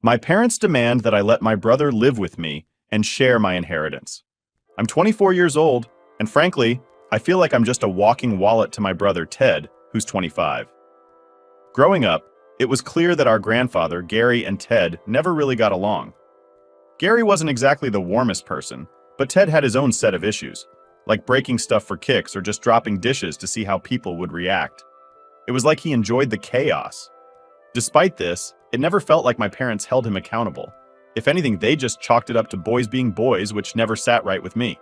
My parents demand that I let my brother live with me and share my inheritance. I'm 24 years old, and frankly, I feel like I'm just a walking wallet to my brother Ted, who's 25. Growing up, it was clear that our grandfather, Gary, and Ted never really got along. Gary wasn't exactly the warmest person, but Ted had his own set of issues, like breaking stuff for kicks or just dropping dishes to see how people would react. It was like he enjoyed the chaos. Despite this, it never felt like my parents held him accountable. If anything, they just chalked it up to boys being boys, which never sat right with me.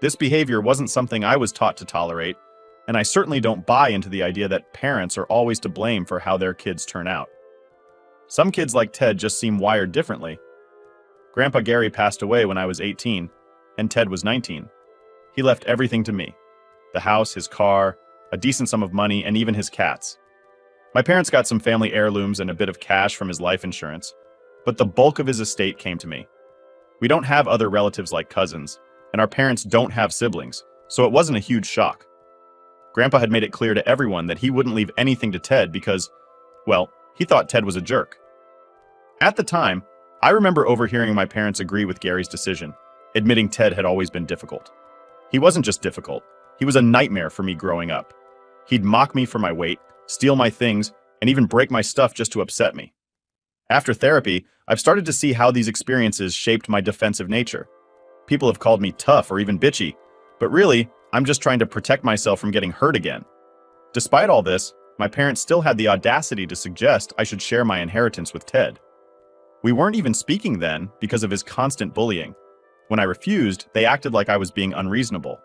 This behavior wasn't something I was taught to tolerate, and I certainly don't buy into the idea that parents are always to blame for how their kids turn out. Some kids like Ted just seem wired differently. Grandpa Gary passed away when I was 18, and Ted was 19. He left everything to me: the house, his car, a decent sum of money, and even his cats. My parents got some family heirlooms and a bit of cash from his life insurance, but the bulk of his estate came to me. We don't have other relatives like cousins, and our parents don't have siblings, so it wasn't a huge shock. Grandpa had made it clear to everyone that he wouldn't leave anything to Ted because, well, he thought Ted was a jerk. At the time, I remember overhearing my parents agree with Gary's decision, admitting Ted had always been difficult. He wasn't just difficult, he was a nightmare for me growing up. He'd mock me for my weight, steal my things, and even break my stuff just to upset me. After therapy, I've started to see how these experiences shaped my defensive nature. People have called me tough or even bitchy, but really, I'm just trying to protect myself from getting hurt again. Despite all this, my parents still had the audacity to suggest I should share my inheritance with Ted. We weren't even speaking then because of his constant bullying. When I refused, they acted like I was being unreasonable.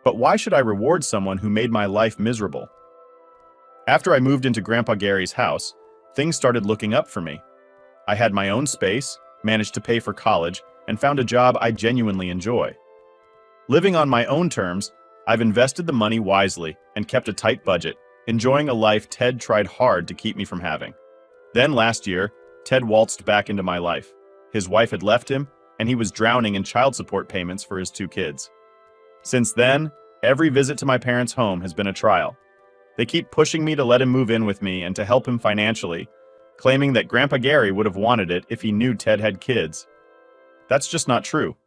But why should I reward someone who made my life miserable? After I moved into Grandpa Gary's house, things started looking up for me. I had my own space, managed to pay for college, and found a job I genuinely enjoy. Living on my own terms, I've invested the money wisely and kept a tight budget, enjoying a life Ted tried hard to keep me from having. Then last year, Ted waltzed back into my life. His wife had left him, and he was drowning in child support payments for his 2 kids. Since then, every visit to my parents' home has been a trial. They keep pushing me to let him move in with me and to help him financially, claiming that Grandpa Gary would have wanted it if he knew Ted had kids. That's just not true.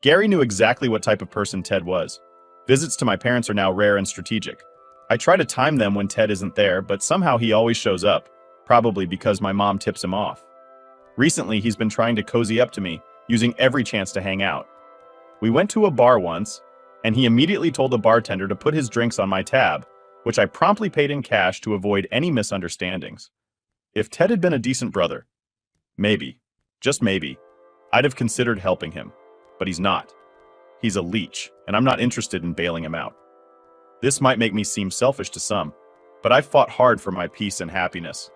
Gary knew exactly what type of person Ted was. Visits to my parents are now rare and strategic. I try to time them when Ted isn't there, but somehow he always shows up, probably because my mom tips him off. Recently, he's been trying to cozy up to me, using every chance to hang out. We went to a bar once, and he immediately told the bartender to put his drinks on my tab, which I promptly paid in cash to avoid any misunderstandings. If Ted had been a decent brother, maybe, just maybe, I'd have considered helping him. But he's not. He's a leech, and I'm not interested in bailing him out. This might make me seem selfish to some, but I've fought hard for my peace and happiness.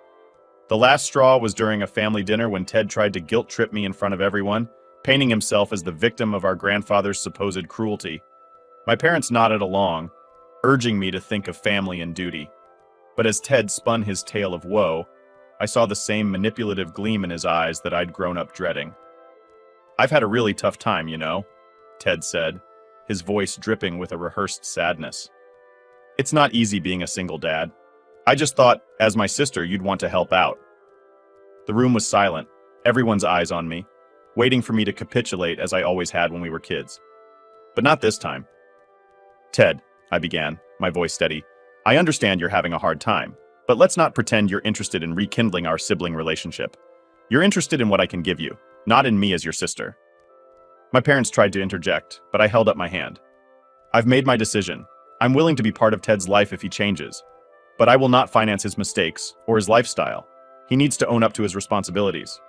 The last straw was during a family dinner when Ted tried to guilt-trip me in front of everyone, painting himself as the victim of our grandfather's supposed cruelty. My parents nodded along, urging me to think of family and duty. But as Ted spun his tale of woe, I saw the same manipulative gleam in his eyes that I'd grown up dreading. "I've had a really tough time, you know," Ted said, his voice dripping with a rehearsed sadness. "It's not easy being a single dad. I just thought, as my sister, you'd want to help out." The room was silent, everyone's eyes on me, waiting for me to capitulate as I always had when we were kids. But not this time. "Ted," I began, my voice steady, "I understand you're having a hard time, but let's not pretend you're interested in rekindling our sibling relationship. You're interested in what I can give you, not in me as your sister." My parents tried to interject, but I held up my hand. "I've made my decision. I'm willing to be part of Ted's life if he changes, but I will not finance his mistakes or his lifestyle. He needs to own up to his responsibilities."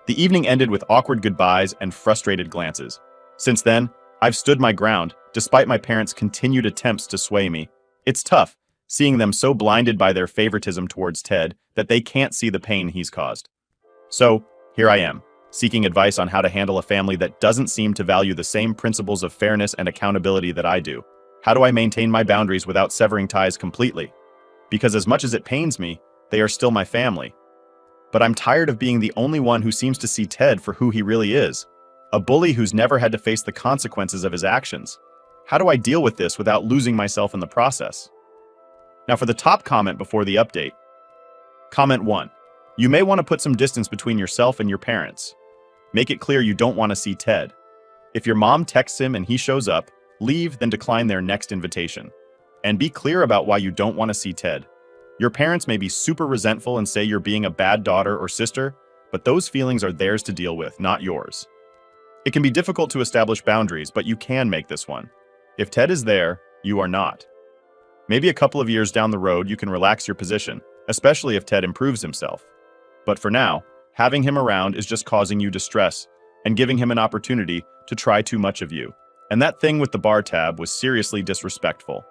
The evening ended with awkward goodbyes and frustrated glances. Since then, I've stood my ground, despite my parents' continued attempts to sway me. It's tough, seeing them so blinded by their favoritism towards Ted that they can't see the pain he's caused. So, here I am, seeking advice on how to handle a family that doesn't seem to value the same principles of fairness and accountability that I do. How do I maintain my boundaries without severing ties completely? Because as much as it pains me, they are still my family. But I'm tired of being the only one who seems to see Ted for who he really is, a bully who's never had to face the consequences of his actions. How do I deal with this without losing myself in the process? Now for the top comment before the update. Comment 1. You may want to put some distance between yourself and your parents. Make it clear you don't want to see Ted. If your mom texts him and he shows up, leave, then decline their next invitation. And be clear about why you don't want to see Ted. Your parents may be super resentful and say you're being a bad daughter or sister, but those feelings are theirs to deal with, not yours. It can be difficult to establish boundaries, but you can make this one. If Ted is there, you are not. Maybe a couple of years down the road, you can relax your position, especially if Ted improves himself. But for now, having him around is just causing you distress and giving him an opportunity to try too much of you. And that thing with the bar tab was seriously disrespectful.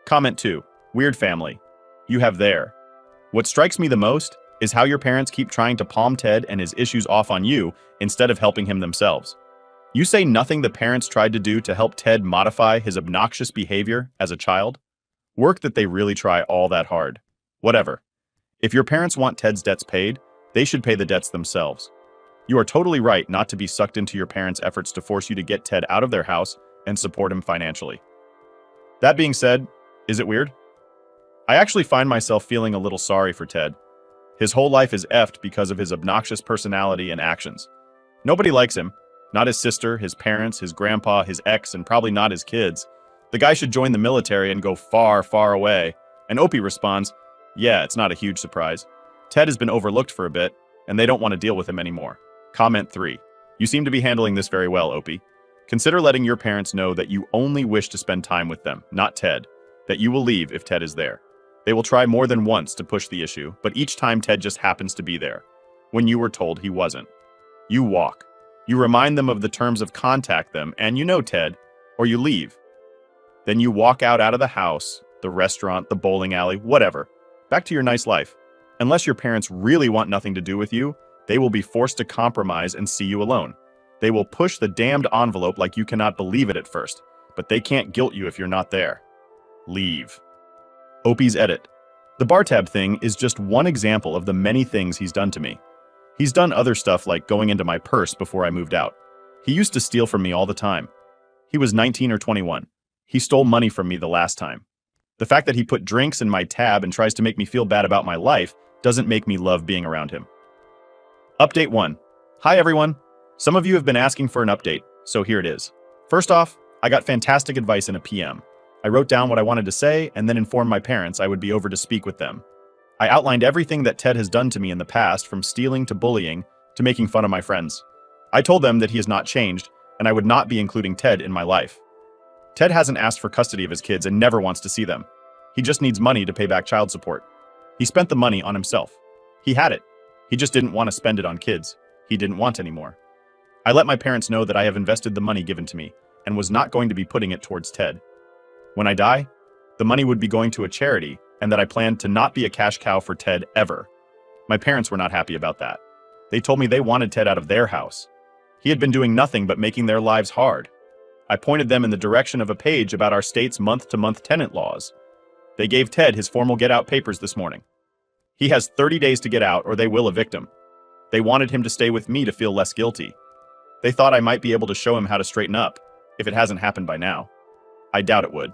Comment 2. Weird family. You have there. What strikes me the most is how your parents keep trying to palm Ted and his issues off on you instead of helping him themselves. You say nothing the parents tried to do to help Ted modify his obnoxious behavior as a child? Work that they really try all that hard. Whatever. If your parents want Ted's debts paid, they should pay the debts themselves. You are totally right not to be sucked into your parents' efforts to force you to get Ted out of their house and support him financially. That being said, is it weird? I actually find myself feeling a little sorry for Ted. His whole life is effed because of his obnoxious personality and actions. Nobody likes him. Not his sister, his parents, his grandpa, his ex, and probably not his kids. The guy should join the military and go far, far away. And Opie responds, yeah, it's not a huge surprise. Ted has been overlooked for a bit, and they don't want to deal with him anymore. Comment 3. You seem to be handling this very well, Opie. Consider letting your parents know that you only wish to spend time with them, not Ted. That you will leave if Ted is there. They will try more than once to push the issue, but each time Ted just happens to be there, when you were told he wasn't. You walk. You remind them of the terms of contact them, and you know Ted, or you leave. Then you walk out of the house, the restaurant, the bowling alley, whatever. Back to your nice life. Unless your parents really want nothing to do with you, they will be forced to compromise and see you alone. They will push the damned envelope like you cannot believe it at first, but they can't guilt you if you're not there. Leave. Opie's edit. The bar tab thing is just one example of the many things he's done to me. He's done other stuff like going into my purse before I moved out. He used to steal from me all the time. He was 19 or 21. He stole money from me the last time. The fact that he put drinks in my tab and tries to make me feel bad about my life doesn't make me love being around him. Update 1. Hi everyone. Some of you have been asking for an update, so here it is. First off, I got fantastic advice in a PM. I wrote down what I wanted to say and then informed my parents I would be over to speak with them. I outlined everything that Ted has done to me in the past, from stealing to bullying to making fun of my friends. I told them that he has not changed, and I would not be including Ted in my life. Ted hasn't asked for custody of his kids and never wants to see them. He just needs money to pay back child support. He spent the money on himself. He had it. He just didn't want to spend it on kids. He didn't want anymore. I let my parents know that I have invested the money given to me and was not going to be putting it towards Ted. When I die, the money would be going to a charity, and that I planned to not be a cash cow for Ted ever. My parents were not happy about that. They told me they wanted Ted out of their house. He had been doing nothing but making their lives hard. I pointed them in the direction of a page about our state's month-to-month tenant laws. They gave Ted his formal get-out papers this morning. He has 30 days to get out or they will evict him. They wanted him to stay with me to feel less guilty. They thought I might be able to show him how to straighten up, if it hasn't happened by now. I doubt it would.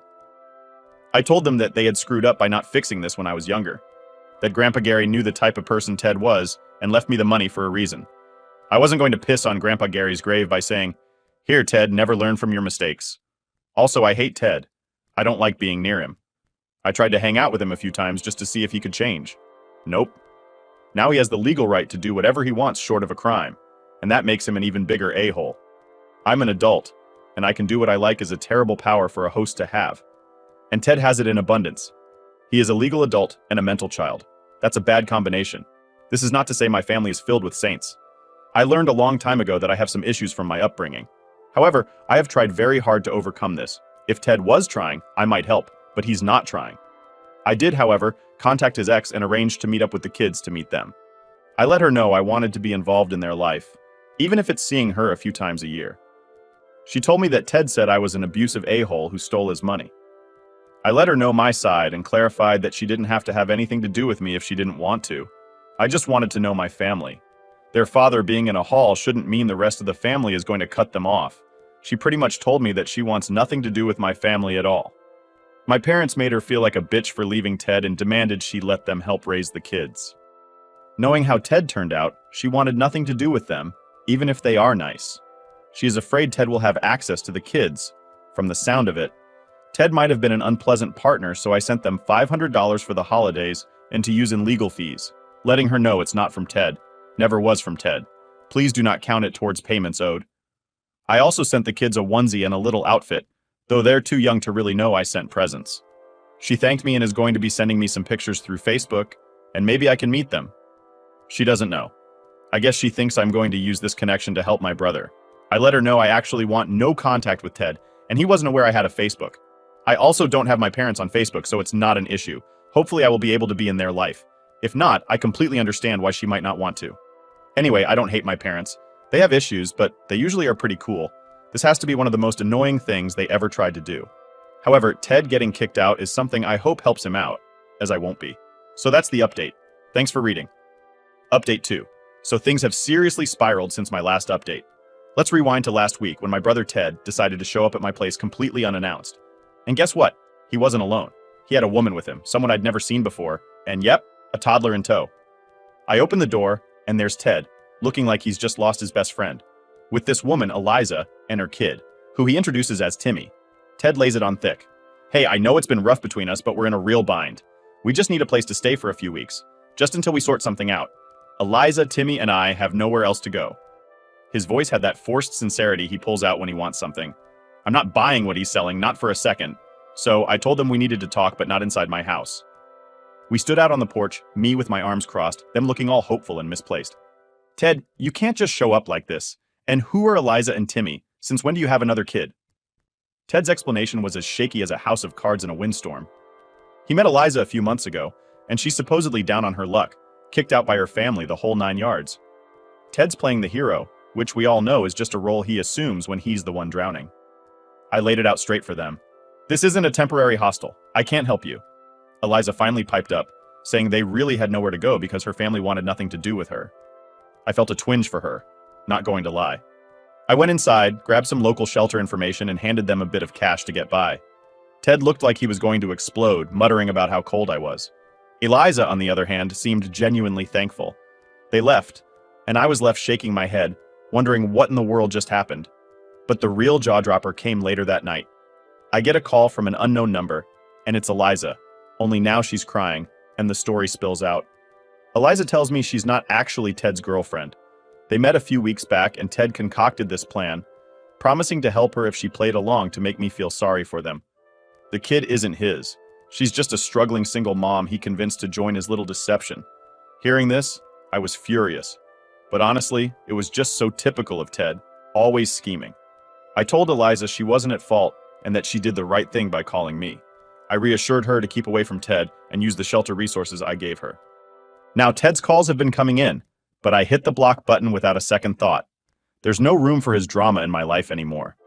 I told them that they had screwed up by not fixing this when I was younger. That Grandpa Gary knew the type of person Ted was and left me the money for a reason. I wasn't going to piss on Grandpa Gary's grave by saying, "Here, Ted, never learn from your mistakes." Also, I hate Ted. I don't like being near him. I tried to hang out with him a few times just to see if he could change. Nope. Now he has the legal right to do whatever he wants short of a crime, and that makes him an even bigger a-hole. I'm an adult, and I can do what I like is a terrible power for a host to have. And Ted has it in abundance. He is a legal adult and a mental child. That's a bad combination. This is not to say my family is filled with saints. I learned a long time ago that I have some issues from my upbringing. However, I have tried very hard to overcome this. If Ted was trying, I might help, but he's not trying. I did, however, contact his ex and arranged to meet up with the kids to meet them. I let her know I wanted to be involved in their life, even if it's seeing her a few times a year. She told me that Ted said I was an abusive a-hole who stole his money. I let her know my side and clarified that she didn't have to have anything to do with me if she didn't want to. I just wanted to know my family. Their father being in a hall shouldn't mean the rest of the family is going to cut them off. She pretty much told me that she wants nothing to do with my family at all. My parents made her feel like a bitch for leaving Ted and demanded she let them help raise the kids. Knowing how Ted turned out, she wanted nothing to do with them, even if they are nice. She is afraid Ted will have access to the kids. From the sound of it, Ted might have been an unpleasant partner, so I sent them $500 for the holidays and to use in legal fees, letting her know it's not from Ted. Never was from Ted. Please do not count it towards payments owed. I also sent the kids a onesie and a little outfit, though they're too young to really know I sent presents. She thanked me and is going to be sending me some pictures through Facebook, and maybe I can meet them. She doesn't know. I guess she thinks I'm going to use this connection to help my brother. I let her know I actually want no contact with Ted, and he wasn't aware I had a Facebook. I also don't have my parents on Facebook, so it's not an issue. Hopefully I will be able to be in their life. If not, I completely understand why she might not want to. Anyway, I don't hate my parents. They have issues, but they usually are pretty cool. This has to be one of the most annoying things they ever tried to do. However, Ted getting kicked out is something I hope helps him out, as I won't be. So that's the update. Thanks for reading. Update 2. So things have seriously spiraled since my last update. Let's rewind to last week when my brother Ted decided to show up at my place completely unannounced. And guess what? He wasn't alone. He had a woman with him, someone I'd never seen before, and yep, a toddler in tow. I open the door, and there's Ted, looking like he's just lost his best friend, with this woman, Eliza, and her kid, who he introduces as Timmy. Ted lays it on thick. Hey, I know it's been rough between us, but we're in a real bind. We just need a place to stay for a few weeks, just until we sort something out. Eliza, Timmy, and I have nowhere else to go. His voice had that forced sincerity he pulls out when he wants something. I'm not buying what he's selling, not for a second. So I told them we needed to talk, but not inside my house. We stood out on the porch, me with my arms crossed, them looking all hopeful and misplaced. Ted, you can't just show up like this. And who are Eliza and Timmy? Since when do you have another kid? Ted's explanation was as shaky as a house of cards in a windstorm. He met Eliza a few months ago, and she's supposedly down on her luck, kicked out by her family, the whole 9 yards. Ted's playing the hero, which we all know is just a role he assumes when he's the one drowning. I laid it out straight for them. This isn't a temporary hostel. I can't help you. Eliza finally piped up, saying they really had nowhere to go because her family wanted nothing to do with her. I felt a twinge for her, not going to lie. I went inside, grabbed some local shelter information, and handed them a bit of cash to get by. Ted looked like he was going to explode, muttering about how cold I was. Eliza, on the other hand, seemed genuinely thankful. They left, and I was left shaking my head, wondering what in the world just happened. But the real jaw-dropper came later that night. I get a call from an unknown number, and it's Eliza, only now she's crying, and the story spills out. Eliza tells me she's not actually Ted's girlfriend. They met a few weeks back, and Ted concocted this plan, promising to help her if she played along to make me feel sorry for them. The kid isn't his. She's just a struggling single mom he convinced to join his little deception. Hearing this, I was furious. But honestly, it was just so typical of Ted, always scheming. I told Eliza she wasn't at fault and that she did the right thing by calling me. I reassured her to keep away from Ted and use the shelter resources I gave her. Now Ted's calls have been coming in, but I hit the block button without a second thought. There's no room for his drama in my life anymore.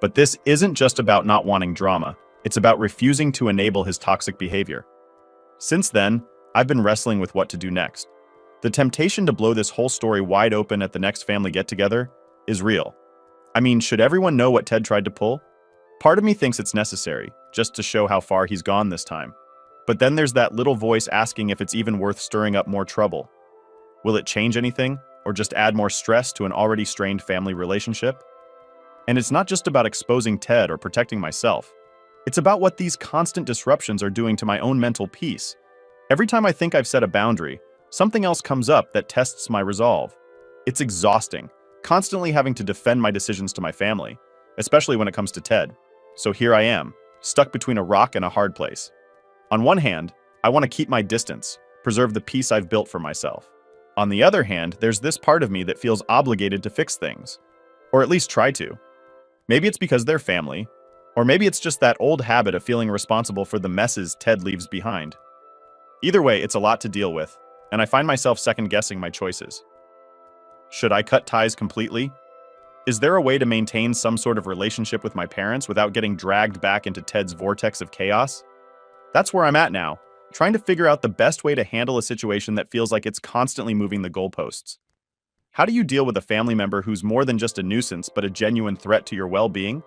But this isn't just about not wanting drama. It's about refusing to enable his toxic behavior. Since then, I've been wrestling with what to do next. The temptation to blow this whole story wide open at the next family get-together is real. I mean, should everyone know what Ted tried to pull? Part of me thinks it's necessary, just to show how far he's gone this time. But then there's that little voice asking if it's even worth stirring up more trouble. Will it change anything, or just add more stress to an already strained family relationship? And it's not just about exposing Ted or protecting myself. It's about what these constant disruptions are doing to my own mental peace. Every time I think I've set a boundary, something else comes up that tests my resolve. It's exhausting, constantly having to defend my decisions to my family, especially when it comes to Ted. So here I am, stuck between a rock and a hard place. On one hand, I want to keep my distance, preserve the peace I've built for myself. On the other hand, there's this part of me that feels obligated to fix things, or at least try to. Maybe it's because they're family, or maybe it's just that old habit of feeling responsible for the messes Ted leaves behind. Either way, it's a lot to deal with, and I find myself second-guessing my choices. Should I cut ties completely? Is there a way to maintain some sort of relationship with my parents without getting dragged back into Ted's vortex of chaos? That's where I'm at now, trying to figure out the best way to handle a situation that feels like it's constantly moving the goalposts. How do you deal with a family member who's more than just a nuisance but a genuine threat to your well-being?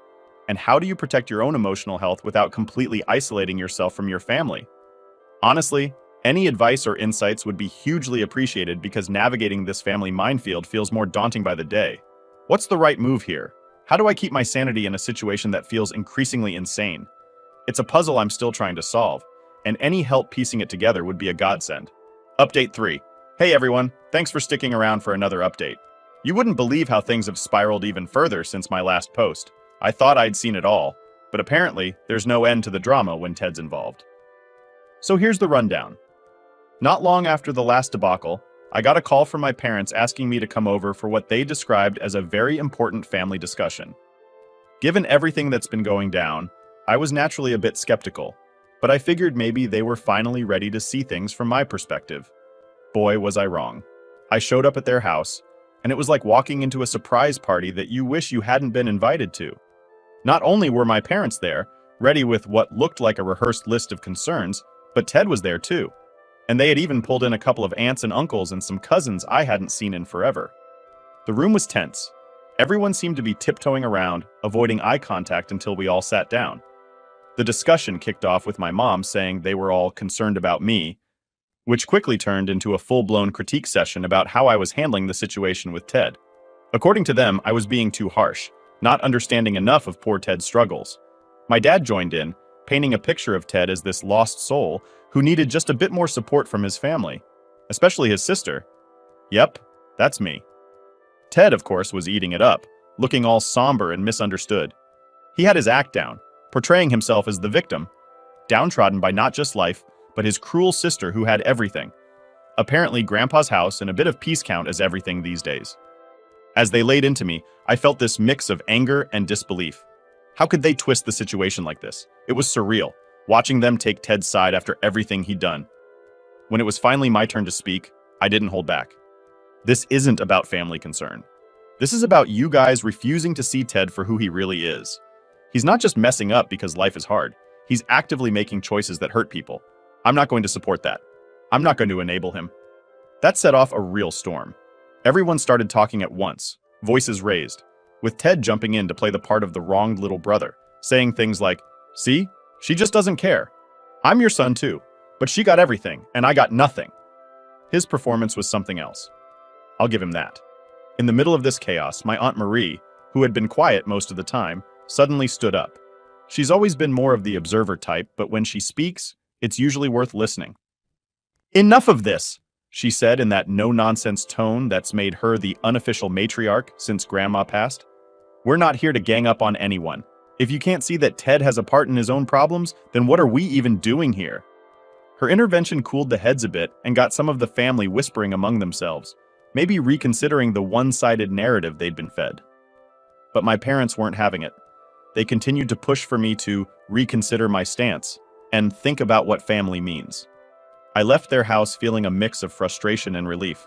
And how do you protect your own emotional health without completely isolating yourself from your family? Honestly, Any advice or insights would be hugely appreciated because navigating this family minefield feels more daunting by the day. What's the right move here? How do I keep my sanity in a situation that feels increasingly insane? It's a puzzle I'm still trying to solve, and any help piecing it together would be a godsend. Update 3. Hey everyone, thanks for sticking around for another update. You wouldn't believe how things have spiraled even further since my last post. I thought I'd seen it all, but apparently there's no end to the drama when Ted's involved. So here's the rundown. Not long after the last debacle, I got a call from my parents asking me to come over for what they described as a very important family discussion. Given everything that's been going down, I was naturally a bit skeptical, but I figured maybe they were finally ready to see things from my perspective. Boy, was I wrong. I showed up at their house, and it was like walking into a surprise party that you wish you hadn't been invited to. Not only were my parents there, ready with what looked like a rehearsed list of concerns, but Ted was there too. And they had even pulled in a couple of aunts and uncles and some cousins I hadn't seen in forever. The room was tense. Everyone seemed to be tiptoeing around, avoiding eye contact until we all sat down. The discussion kicked off with my mom saying they were all concerned about me, which quickly turned into a full-blown critique session about how I was handling the situation with Ted. According to them, I was being too harsh, not understanding enough of poor Ted's struggles. My dad joined in, painting a picture of Ted as this lost soul who needed just a bit more support from his family, especially his sister. Yep, that's me. Ted, of course, was eating it up, looking all somber and misunderstood. He had his act down, portraying himself as the victim, downtrodden by not just life, but his cruel sister who had everything. Apparently, Grandpa's house and a bit of peace count as everything these days. As they laid into me, I felt this mix of anger and disbelief. How could they twist the situation like this? It was surreal, watching them take Ted's side after everything he'd done. When it was finally my turn to speak, I didn't hold back. This isn't about family concern. This is about you guys refusing to see Ted for who he really is. He's not just messing up because life is hard. He's actively making choices that hurt people. I'm not going to support that. I'm not going to enable him. That set off a real storm. Everyone started talking at once, voices raised, with Ted jumping in to play the part of the wronged little brother, saying things like, "See, she just doesn't care. I'm your son too, but she got everything, and I got nothing." His performance was something else. I'll give him that. In the middle of this chaos, my Aunt Marie, who had been quiet most of the time, suddenly stood up. She's always been more of the observer type, but when she speaks, it's usually worth listening. "Enough of this," she said in that no-nonsense tone that's made her the unofficial matriarch since Grandma passed. "We're not here to gang up on anyone. If you can't see that Ted has a part in his own problems, then what are we even doing here?" Her intervention cooled the heads a bit and got some of the family whispering among themselves, maybe reconsidering the one-sided narrative they'd been fed. But my parents weren't having it. They continued to push for me to reconsider my stance and think about what family means. I left their house feeling a mix of frustration and relief.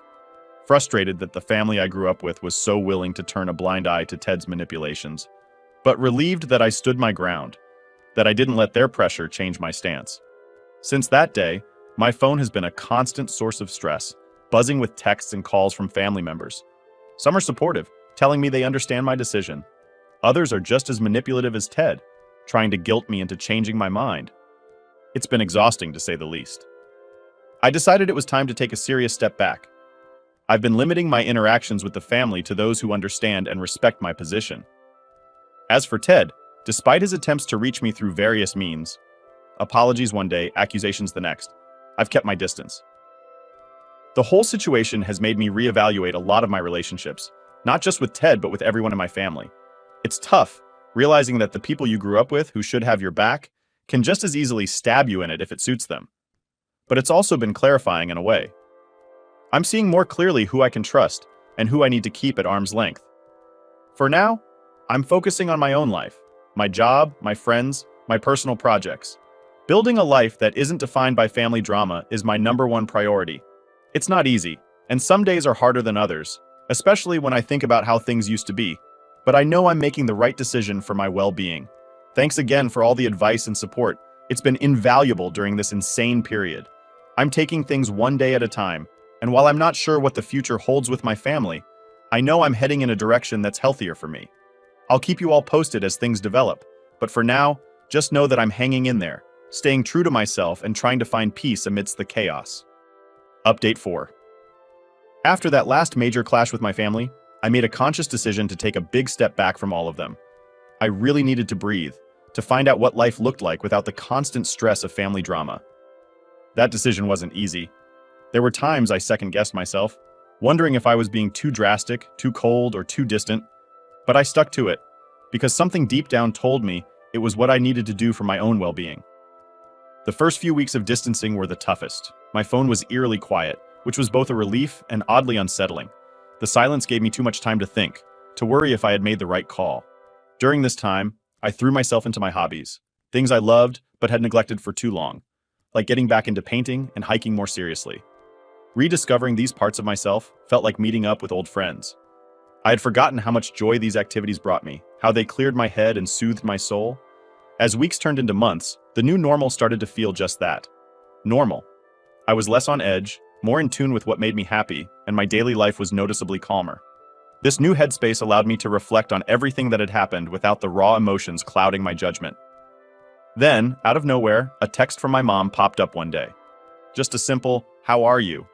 Frustrated that the family I grew up with was so willing to turn a blind eye to Ted's manipulations, but relieved that I stood my ground, that I didn't let their pressure change my stance. Since that day, my phone has been a constant source of stress, buzzing with texts and calls from family members. Some are supportive, telling me they understand my decision. Others are just as manipulative as Ted, trying to guilt me into changing my mind. It's been exhausting, to say the least. I decided it was time to take a serious step back. I've been limiting my interactions with the family to those who understand and respect my position. As for Ted, despite his attempts to reach me through various means, apologies one day, accusations the next, I've kept my distance. The whole situation has made me reevaluate a lot of my relationships, not just with Ted, but with everyone in my family. It's tough, realizing that the people you grew up with who should have your back can just as easily stab you in it if it suits them. But it's also been clarifying in a way. I'm seeing more clearly who I can trust and who I need to keep at arm's length. For now, I'm focusing on my own life, my job, my friends, my personal projects. Building a life that isn't defined by family drama is my #1 priority. It's not easy, and some days are harder than others, especially when I think about how things used to be. But I know I'm making the right decision for my well-being. Thanks again for all the advice and support. It's been invaluable during this insane period. I'm taking things one day at a time, and while I'm not sure what the future holds with my family, I know I'm heading in a direction that's healthier for me. I'll keep you all posted as things develop, but for now, just know that I'm hanging in there, staying true to myself and trying to find peace amidst the chaos. Update 4. After that last major clash with my family, I made a conscious decision to take a big step back from all of them. I really needed to breathe, to find out what life looked like without the constant stress of family drama. That decision wasn't easy. There were times I second-guessed myself, wondering if I was being too drastic, too cold, or too distant. But I stuck to it, because something deep down told me it was what I needed to do for my own well-being. The first few weeks of distancing were the toughest. My phone was eerily quiet, which was both a relief and oddly unsettling. The silence gave me too much time to think, to worry if I had made the right call. During this time, I threw myself into my hobbies, things I loved but had neglected for too long, like getting back into painting and hiking more seriously. Rediscovering these parts of myself felt like meeting up with old friends. I had forgotten how much joy these activities brought me, how they cleared my head and soothed my soul. As weeks turned into months, the new normal started to feel just that. Normal. I was less on edge, more in tune with what made me happy, and my daily life was noticeably calmer. This new headspace allowed me to reflect on everything that had happened without the raw emotions clouding my judgment. Then, out of nowhere, a text from my mom popped up one day. Just a simple, "How are you?"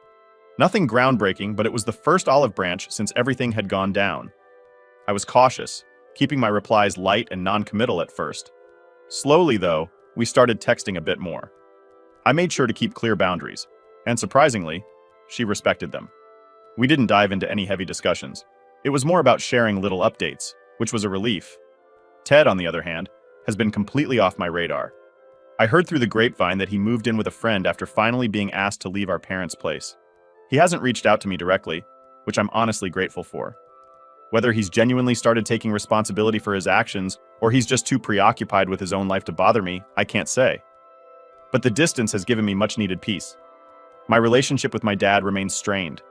Nothing groundbreaking, but it was the first olive branch since everything had gone down. I was cautious, keeping my replies light and non-committal at first. Slowly, though, we started texting a bit more. I made sure to keep clear boundaries, and surprisingly, she respected them. We didn't dive into any heavy discussions. It was more about sharing little updates, which was a relief. Ted, on the other hand, has been completely off my radar. I heard through the grapevine that he moved in with a friend after finally being asked to leave our parents' place. He hasn't reached out to me directly, which I'm honestly grateful for. Whether he's genuinely started taking responsibility for his actions, or he's just too preoccupied with his own life to bother me, I can't say. But the distance has given me much-needed peace. My relationship with my dad remains strained.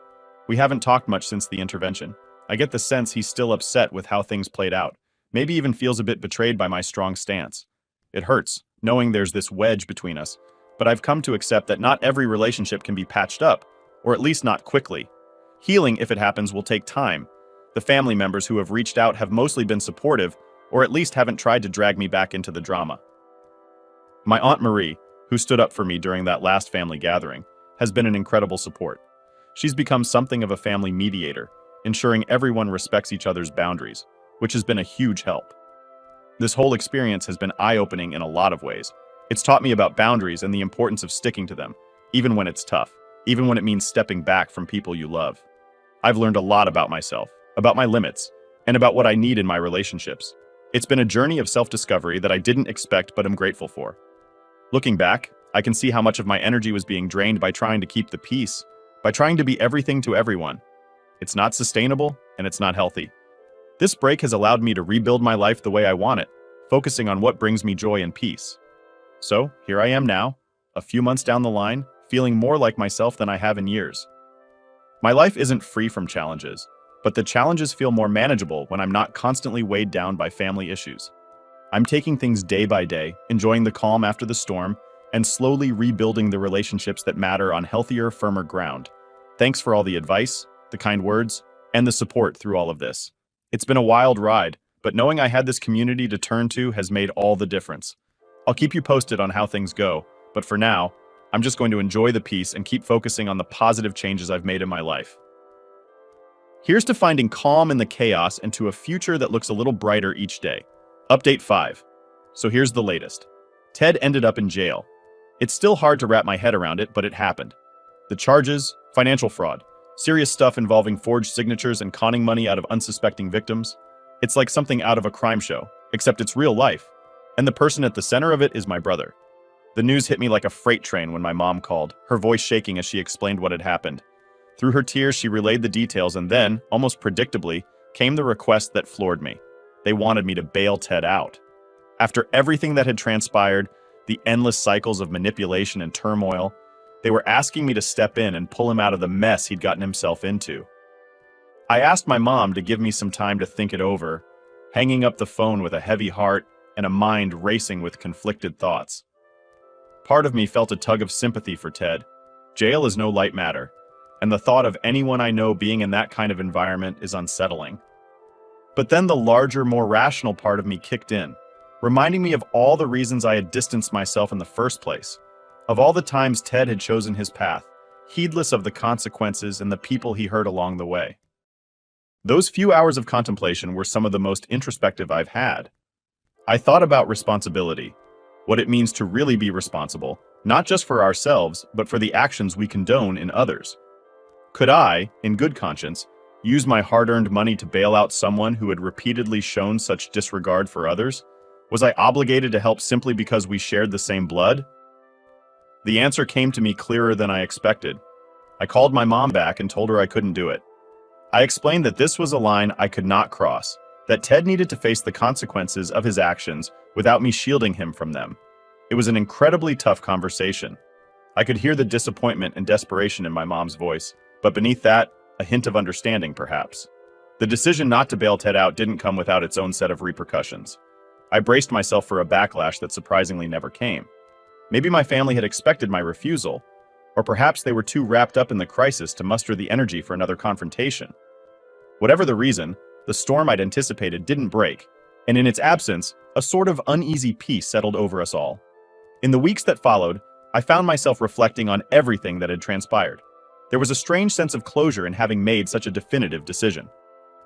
We haven't talked much since the intervention. I get the sense he's still upset with how things played out, maybe even feels a bit betrayed by my strong stance. It hurts, knowing there's this wedge between us, but I've come to accept that not every relationship can be patched up, or at least not quickly. Healing, if it happens, will take time. The family members who have reached out have mostly been supportive, or at least haven't tried to drag me back into the drama. My Aunt Marie, who stood up for me during that last family gathering, has been an incredible support. She's become something of a family mediator, ensuring everyone respects each other's boundaries, which has been a huge help. This whole experience has been eye-opening in a lot of ways. It's taught me about boundaries and the importance of sticking to them, even when it's tough, even when it means stepping back from people you love. I've learned a lot about myself, about my limits, and about what I need in my relationships. It's been a journey of self-discovery that I didn't expect but am grateful for. Looking back, I can see how much of my energy was being drained by trying to keep the peace, by trying to be everything to everyone. It's not sustainable, and it's not healthy. This break has allowed me to rebuild my life the way I want it, focusing on what brings me joy and peace. So, here I am now, a few months down the line, feeling more like myself than I have in years. My life isn't free from challenges, but the challenges feel more manageable when I'm not constantly weighed down by family issues. I'm taking things day by day, enjoying the calm after the storm, and slowly rebuilding the relationships that matter on healthier, firmer ground. Thanks for all the advice, the kind words, and the support through all of this. It's been a wild ride, but knowing I had this community to turn to has made all the difference. I'll keep you posted on how things go, but for now, I'm just going to enjoy the peace and keep focusing on the positive changes I've made in my life. Here's to finding calm in the chaos and to a future that looks a little brighter each day. Update 5. So here's the latest. Ted ended up in jail. It's still hard to wrap my head around it, but it happened. The charges, financial fraud, serious stuff involving forged signatures and conning money out of unsuspecting victims. It's like something out of a crime show, except it's real life. And the person at the center of it is my brother. The news hit me like a freight train when my mom called, her voice shaking as she explained what had happened. Through her tears, she relayed the details, and then, almost predictably, came the request that floored me. They wanted me to bail Ted out. After everything that had transpired, the endless cycles of manipulation and turmoil, they were asking me to step in and pull him out of the mess he'd gotten himself into. I asked my mom to give me some time to think it over, hanging up the phone with a heavy heart and a mind racing with conflicted thoughts. Part of me felt a tug of sympathy for Ted. Jail is no light matter, and the thought of anyone I know being in that kind of environment is unsettling. But then the larger, more rational part of me kicked in. reminding me of all the reasons I had distanced myself in the first place, of all the times Ted had chosen his path, heedless of the consequences and the people he hurt along the way. Those few hours of contemplation were some of the most introspective I've had. I thought about responsibility, what it means to really be responsible, not just for ourselves, but for the actions we condone in others. Could I, in good conscience, use my hard-earned money to bail out someone who had repeatedly shown such disregard for others? Was I obligated to help simply because we shared the same blood? The answer came to me clearer than I expected. I called my mom back and told her I couldn't do it. I explained that this was a line I could not cross, that Ted needed to face the consequences of his actions without me shielding him from them. It was an incredibly tough conversation. I could hear the disappointment and desperation in my mom's voice, but beneath that, a hint of understanding, perhaps. The decision not to bail Ted out didn't come without its own set of repercussions. I braced myself for a backlash that surprisingly never came. Maybe my family had expected my refusal, or perhaps they were too wrapped up in the crisis to muster the energy for another confrontation. Whatever the reason, the storm I'd anticipated didn't break, and in its absence, a sort of uneasy peace settled over us all. In the weeks that followed, I found myself reflecting on everything that had transpired. There was a strange sense of closure in having made such a definitive decision.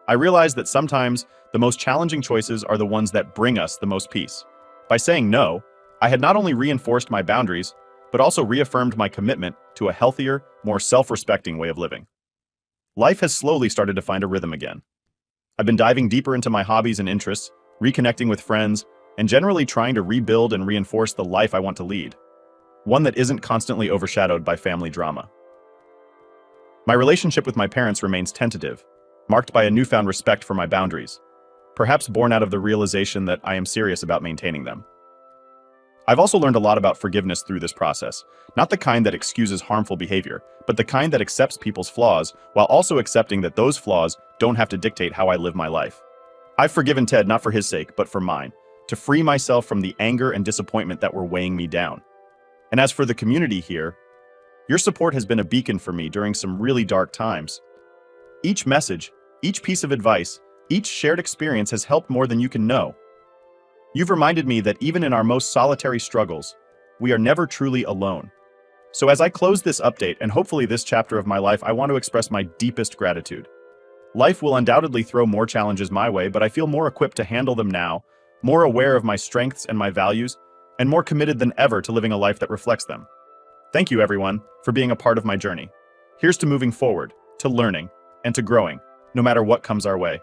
I realized that sometimes the most challenging choices are the ones that bring us the most peace. By saying no, I had not only reinforced my boundaries, but also reaffirmed my commitment to a healthier, more self-respecting way of living. Life has slowly started to find a rhythm again. I've been diving deeper into my hobbies and interests, reconnecting with friends, and generally trying to rebuild and reinforce the life I want to lead. One that isn't constantly overshadowed by family drama. My relationship with my parents remains tentative, marked by a newfound respect for my boundaries, perhaps born out of the realization that I am serious about maintaining them. I've also learned a lot about forgiveness through this process, not the kind that excuses harmful behavior, but the kind that accepts people's flaws while also accepting that those flaws don't have to dictate how I live my life. I've forgiven Ted not for his sake, but for mine, to free myself from the anger and disappointment that were weighing me down. And as for the community here, your support has been a beacon for me during some really dark times. Each message, each piece of advice, each shared experience has helped more than you can know. You've reminded me that even in our most solitary struggles, we are never truly alone. So as I close this update and hopefully this chapter of my life, I want to express my deepest gratitude. Life will undoubtedly throw more challenges my way, but I feel more equipped to handle them now, more aware of my strengths and my values, and more committed than ever to living a life that reflects them. Thank you, everyone, for being a part of my journey. Here's to moving forward, to learning, and to growing, no matter what comes our way.